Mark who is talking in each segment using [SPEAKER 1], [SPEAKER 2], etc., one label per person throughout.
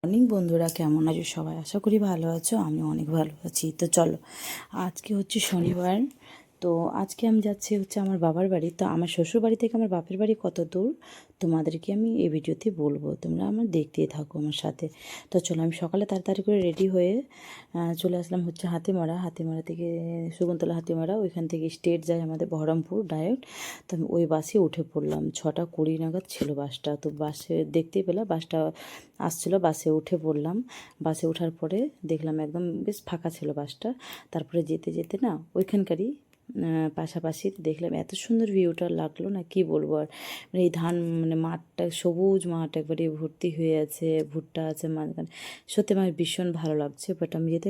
[SPEAKER 1] Morning বন্ধুরা, কেমন আছো সবাই? আশা করি ভালো আছো। আমি অনেক ভালো আছি। তো চলো, আজকে হচ্ছে শনিবার। তো আজকে আমি যাচ্ছি হচ্ছে আমার বাবার বাড়ি। তো আমার শ্বশুর বাড়ি থেকে আমার বাপের বাড়ি কত দূর তোমাদেরকে আমি এই ভিডিওতে বলবো, তোমরা আমার দেখতেই থাকো আমার সাথে। তো চলো, আমি সকালে তাড়াতাড়ি করে রেডি হয়ে চলে আসলাম হচ্ছে হাতিমারা থেকে শকুন্তলা হাতিমারা, ওইখান থেকে স্টেট যায় আমাদের বহরমপুর ডাইরেক্ট। তো আমি ওই বাসে উঠে পড়লাম। 6:20 নাগাদ ছিল বাসটা। তো বাসে দেখতেই পেলাম বাসটা আসছিলো, বাসে উঠে পড়লাম। বাসে ওঠার পরে দেখলাম একদম বেশ ফাঁকা ছিল বাসটা। তারপরে যেতে যেতে না ওইখানকারই পাশাপাশি দেখলাম এত সুন্দর ভিউটা লাগলো না, কি বলবো আর। মানে এই ধান, মানে মাঠটা সবুজ মাঠ, একবারে ভর্তি হয়ে আছে, ভুট্টা আছে মাঝখানে। সত্যি আমার ভীষণ ভালো লাগছে, বাট আমি যেতে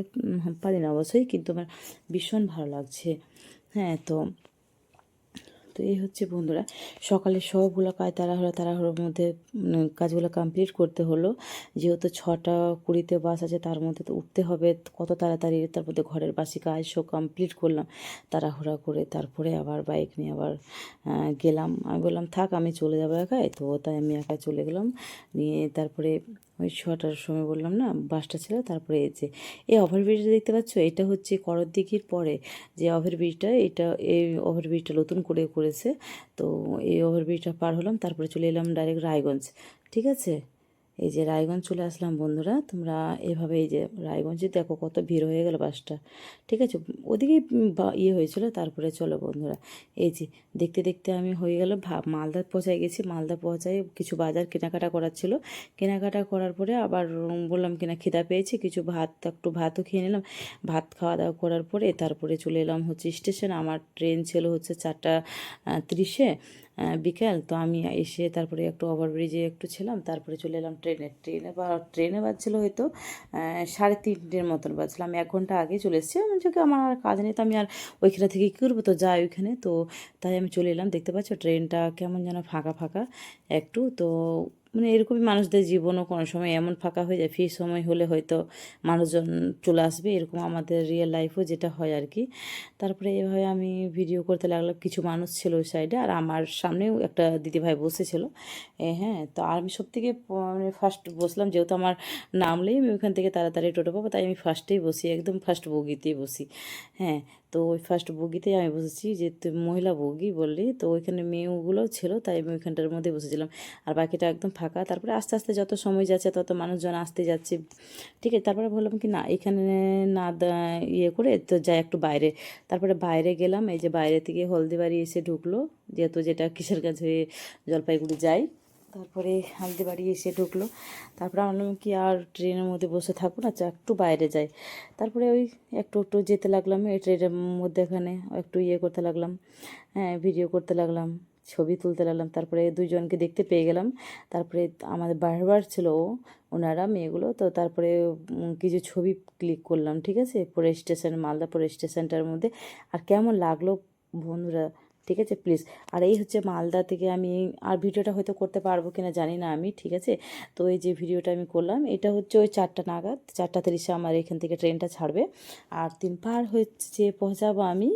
[SPEAKER 1] পারি না অবশ্যই, কিন্তু আমার ভীষণ ভালো লাগছে। হ্যাঁ, তো তো এই হচ্ছে বন্ধুরা, সকালে সবগুলো কাজ তাড়াহুড়োর মধ্যে কাজগুলো কমপ্লিট করতে হলো। যেহেতু 6:20 বাস আছে, তার মধ্যে তো উঠতে হবে কত তাড়াতাড়ি। তার মধ্যে ঘরের বাসি কাজ সব কমপ্লিট করলাম তাড়াহুড়া করে। তারপরে আবার বাইক নিয়ে আবার গেলাম। আমি বললাম থাক, আমি চলে যাবো একাই। তো তাই আমি একাই চলে গেলাম। নিয়ে তারপরে ওই 6টার সময় বললাম না বাসটা ছিল। তারপরে এই ওভারব্রিজটা দেখতে পাচ্ছ, এটা হচ্ছে করণদিঘির পরে যে ওভারব্রিজটা, এই ওভারব্রিজটা নতুন করেছে। তো এই ওভারব্রিজটা পার হলাম, তারপরে চলে এলাম ডাইরেক্ট রায়গঞ্জ। ঠিক আছে, এই যে রায়গঞ্জ চলে আসলাম বন্ধুরা। তোমরা এভাবে এই যে রায়গঞ্জে দেখো কত ভিড় হয়ে গেল বাসটা। ঠিক আছে, ওদিকেই ইয়ে হয়েছিল। তারপরে চলো বন্ধুরা, এই যে দেখতে দেখতে আমি হয়ে গেল মালদা পৌঁছায় গেছি। মালদা পৌঁছায় কিছু বাজার কেনাকাটা করার ছিল। কেনাকাটা করার পরে আবার বললাম কিনা খিদা পেয়েছি, কিছু একটু ভাতও খেয়ে নিলাম। ভাত খাওয়া দাওয়া করার পরে তারপরে চলে এলাম হচ্ছে স্টেশন। আমার ট্রেন ছিল হচ্ছে 4:30 বিকেল। তো আমি এসে তারপরে একটু ওভারব্রিজে একটু ছিলাম, তারপরে চলে এলাম ট্রেনে বাজছিল হয়তো 3:30 মতন বাজছিল। আমি 1 ঘন্টা আগে চলে এসেছি। আমি যে আমার আর কাজ নেই, তো আমি আর ওইখানে থেকে কী করবো, তো যাই ওইখানে। তো তাই আমি চলে এলাম। দেখতে পাচ্ছ ট্রেনটা কেমন যেন ফাঁকা ফাঁকা একটু। তো মানে এরকমই মানুষদের জীবনও কোনো সময় এমন ফাঁকা হয়ে যায়। ফ্রি সময় হলে হয়তো মানুষজন চলে আসবে, এরকম আমাদের রিয়েল লাইফও যেটা হয় আর কি। তারপরে এভাবে আমি ভিডিও করতে লাগলাম। কিছু মানুষ ছিল ওই সাইডে, আর আমার সামনেও একটা দিদিভাই বসেছিল। হ্যাঁ, তো আর আমি সবথেকে মানে ফার্স্ট বসলাম, যেহেতু আমার নামলেই আমি ওইখান থেকে তাড়াতাড়ি টোটো পাবো, তাই আমি ফার্স্টেই বসি, একদম ফার্স্ট বগিতেই বসি। হ্যাঁ, তো ওই ফার্স্ট বগিতেই আমি বসেছি, যে মহিলা বগি বললি। তো ওইখানে মেয়েগুলোও ছিল, তাই আমি ওইখানটার মধ্যে বসেছিলাম। আর বাকিটা একদম ফাঁকা। তারপরে আস্তে আস্তে যত সময় যাচ্ছে তত মানুষজন আসতে যাচ্ছে। ঠিক আছে, তারপরে বললাম কি না এখানে না ইয়ে করে তো যাই একটু বাইরে। তারপরে বাইরে গেলাম। এই যে বাইরে থেকে হলদিবাড়ি এসে ঢুকলো, যেহেতু যেটা কিশোরগঞ্জ হয়ে জলপাইগুড়ি যাই। তারপরে হলদিবাড়ি এসে ঢুকলো। তারপরে আমরা কি আর ট্রেনের মধ্যে বসে থাকবো না, একটু বাইরে যাই। তারপরে ওই একটু একটু যেতে লাগলাম এই ট্রেনের মধ্যে, এখানে একটু ইয়ে করতে লাগলাম। হ্যাঁ, ভিডিও করতে লাগলাম, ছবি তুলতে লাগলাম। তারপরে দুইজনকে দেখতে পেয়ে গেলাম। তারপরে আমাদের বারবার ছিল ওনারা মেয়েগুলো। তো তারপরে কিছু ছবি ক্লিক করলাম। ঠিক আছে, পরে স্টেশন, মালদা পরে স্টেশনটার মধ্যে। আর কেমন লাগলো বন্ধুরা, ঠিক আছে প্লিজ। আর এই হচ্ছে মালদা থেকে আমি, আর ভিডিওটা হয়তো করতে পারবো কিনা জানি না আমি। ঠিক আছে, তো এই যে ভিডিওটা আমি করলাম, এটা হচ্ছে ওই 4টা নাগাদ, 4:30 আমার এখান থেকে ট্রেনটা ছাড়বে। আর 3 পার হচ্ছে পৌঁছাবো আমি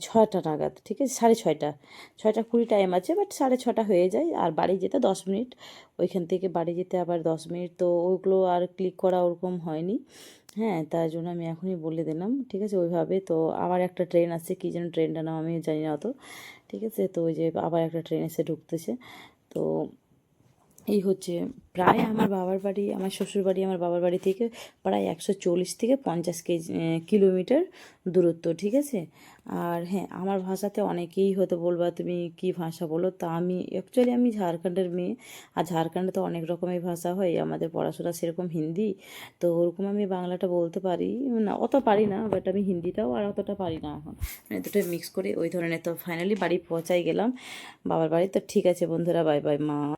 [SPEAKER 1] 6টা নাগাদ। ঠিক আছে, 6:30, 6:20 টাইম আছে, বাট 6:30 হয়ে যায়। আর বাড়ি যেতে 10 মিনিট, ওইখান থেকে বাড়ি যেতে আবার 10 মিনিট। তো ওইগুলো আর ক্লিক করা ওরকম হয়নি। হ্যাঁ, তার জন্য আমি এখনই বলে দিলাম। ঠিক আছে, ওইভাবে। তো আবার একটা ট্রেন আছে, কী যেন ট্রেনটার নাম আমি জানি না অত। ঠিক আছে, তো ওই যে আবার একটা ট্রেন এসে ঢুকতেছে। তো এই হচ্ছে প্রায় আমার বাবার বাড়ি, আমার শ্বশুর বাড়ি আমার বাবার বাড়ি থেকে প্রায় 140 থেকে 50 কিলোমিটার দূরত্ব। ঠিক আছে, আর হ্যাঁ, আমার ভাষাতে অনেকেই হয়তো বলবা তুমি কি ভাষা বলো, তা আমি অ্যাকচুয়ালি আমি ঝাড়খণ্ডের মেয়ে। আর ঝাড়খণ্ডে তো অনেক রকমের ভাষা হয়, আমাদের পড়াশোনা সেরকম হিন্দি। তো ওরকম আমি বাংলাটা বলতে পারি না, অত পারি না, বাট আমি হিন্দিটাও আর অতটা পারি না এখন, মানে দুটো মিক্স করে ওই ধরনের। তো ফাইনালি বাড়ি পৌঁছাই গেলাম বাবার বাড়ি। তো ঠিক আছে বন্ধুরা, বাই বাই মা।